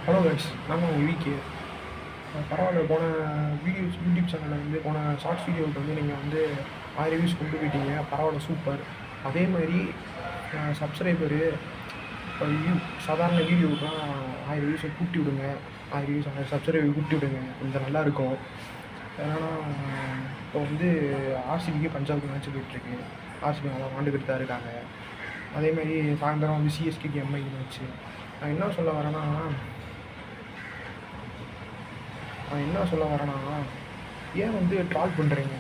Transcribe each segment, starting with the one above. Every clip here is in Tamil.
ஹலோ கைஸ், நான் தான் உங்கள் விகே. பரவாயில்ல, போன வீடியோஸ் யூடியூப் சேனலில் வந்து போன ஷார்ட்ஸ் வீடியோவுக்கு வந்து நீங்கள் வந்து 1000 வியூஸ் கொண்டு போயிட்டீங்க. பரவாயில்ல, சூப்பர். அதே மாதிரி சப்ஸ்கிரைபரு இப்போ சாதாரண வீடியோவுக்குலாம் 1000 வியூஸை கூட்டி விடுங்க. 1000 வியூஸ் 1000 சப்ஸ்கிரைபர் கூட்டி விடுங்க, கொஞ்சம் நல்லாயிருக்கும். ஏன்னா இப்போ வந்து ஆர்சிபிக்கு பஞ்சாபுக்கு மேட்ச் போயிட்டுருக்கு. ஆர்சிபி நல்லா வாண்டுக்கிட்டு தான் இருக்காங்க. அதேமாதிரி சாயந்தரம் வந்து சிஎஸ்கேக்கு எம்ஐ மேட்ச்சு. நான் என்ன சொல்ல வரேன்னா ஏன் வந்து ட்ரால் பண்ணுறீங்க?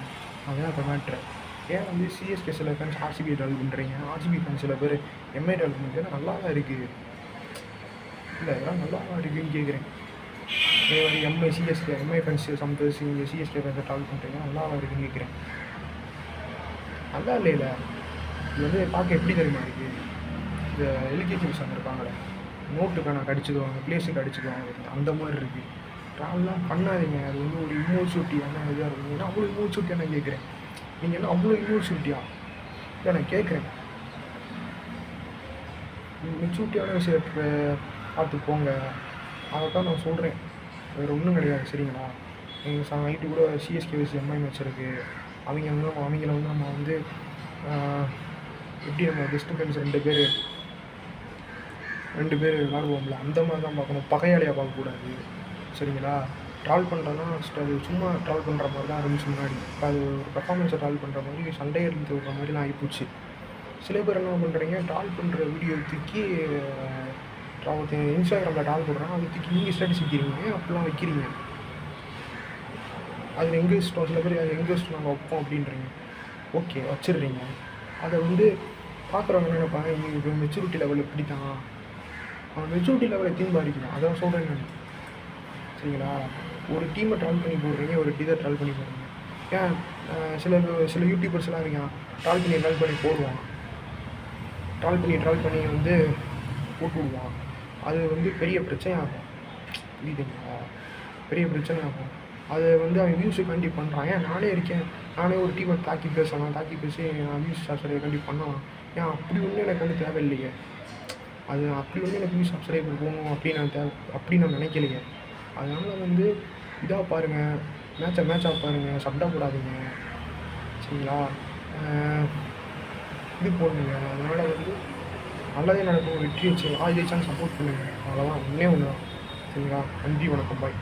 அதுதான் இப்போ மேட்ரு. ஏன் வந்து சிஎஸ்கே சில ஃபேன்ஸ் ஆர்சிபி ட்ரால் பண்ணுறீங்க, ஆர்சிபி ஃபேன்ஸ் சில பேர் எம்ஐ ட்ரால் பண்ணுறது நல்லா தான் இருக்குது. இல்லை, இதெல்லாம் நல்லா தான் இருக்குதுன்னு கேட்குறேன். அதே மாதிரி எம்ஐ ஃபேன்ஸ் சம்டைம்ஸ் நீங்கள் சிஎஸ்கே ஃபேன்ஸை ட்ரால் பண்ணுறீங்க, நல்லா தான் இருக்குதுன்னு கேட்குறேன். நல்லா இல்லை. இது வந்து பார்க்க எப்படி தெரியுமா இருக்குது? இந்த எல்கேஜி பசங்க இருப்பாங்களே, நோட்டுக்கான கடிச்சிடுவாங்க, பிளேஸுக்கு அடிச்சுக்குவாங்க, அந்த மாதிரி இருக்குது. ட்ராவல்லாம் பண்ணாதீங்க. அது வந்து ஒரு இமோசிட்டியான இதாக இருக்கும். ஏன்னா அவ்வளோ இமோசிட்டியாக நான் கேட்குறேன். நீங்கள் என்ன அவ்வளோ இமோசிட்டியா? இல்லை, நான் கேட்குறேன். மெச்சூரிட்டியான விஷயத்தை பார்த்து போங்க. அதை தான் நான் சொல்கிறேன், வேறு ஒன்றும் கிடையாது. சரிங்களா? எங்கள் நைட்டு கூட சிஎஸ்கே வச்சு எம்ஐ மேட்ச் இருக்குது. அவங்கள வந்து நம்ம வந்து எப்படி நம்ம பெஸ்ட் ஃப்ரெண்ட்ஸ் ரெண்டு பேர் விளாடுவோம்ல, அந்த மாதிரி தான் பார்க்கணும். பகையாளியாக பார்க்கக்கூடாது. சரிங்களா? ட்ரால் பண்ணுறதுனா அது சும்மா ட்ரால் பண்ணுற மாதிரி தான் இருந்துச்சு முன்னாடி. இப்போ அது ஒரு பர்ஃபார்மன்ஸை ட்ரால் பண்ணுற மாதிரி, சண்டை எடுத்து விடுற மாதிரிலாம் ஆகிப்போச்சு. சில பேர் என்ன பண்ணுறீங்க, ட்ரால் பண்ணுற வீடியோ தூக்கி இன்ஸ்டாகிராமில் ட்ரால் பண்ணுறாங்க, அதை தூக்கி நீங்கள் ஸ்டேட்டஸ் வைக்கிறீங்க, அப்படிலாம் வைக்கிறீங்க. அதில் எங்கே இஷ்டம், சில பேர் அது எங்கே இஷ்டம் நாங்கள் வைப்போம் அப்படின்றீங்க. ஓகே, வச்சிடுறீங்க. அதை வந்து பார்க்குறவங்க என்ன நினைப்பாங்க, இங்கே மெச்சூரிட்டி லெவல் இப்படி தான், அவன் மெச்சூரிட்டி லெவலை தீர்மானிக்கணும். அதான் சொல்கிறேன் நான். சரிங்களா? ஒரு டீமை ட்ரால் பண்ணி போடுறீங்க, ஒரு டீதை ட்ரால் பண்ணி போடுறீங்க. ஏன் சில யூடியூபர்ஸ்லாம் இருக்கான், ட்ரால் பண்ணி போடுவான். ட்ரால் பண்ணி வந்து போட்டு விடுவான். அது வந்து பெரிய பிரச்சனை ஆகும். புரியுதுங்களா? பெரிய பிரச்சனை ஆகும். அதை வந்து அவன் வியூஸுக்காண்டி பண்ணுறான். ஏன் நானே இருக்கேன், நானே ஒரு டீமை தாக்கி பேசி நான் வியூஸ் சப்ஸ்கிரைபர்காண்டி பண்ணலாம். ஏன் அப்படி ஒன்றும் எனக்கு வந்து தேவையில்லையே. அது அப்படி ஒன்றும் எனக்கு வியூஸ் சப்ஸ்கிரைபர் போகணும் அப்படின்னு நான் நினைக்கலையே. அதனால் வந்து இதாக பாருங்கள், மேட்சாக பாருங்கள், சண்டை போடாதீங்க. சரிங்களா? இது போடுங்க. அதனால் வந்து நல்லதே நடக்கும். வெற்றி வச்சு ஜெயிச்சாலும் சப்போர்ட் பண்ணுங்கள். அவ்வளோதான், ஒன்றே ஒன்று தான். சரிங்களா? நன்றி, வணக்கம், பாய்.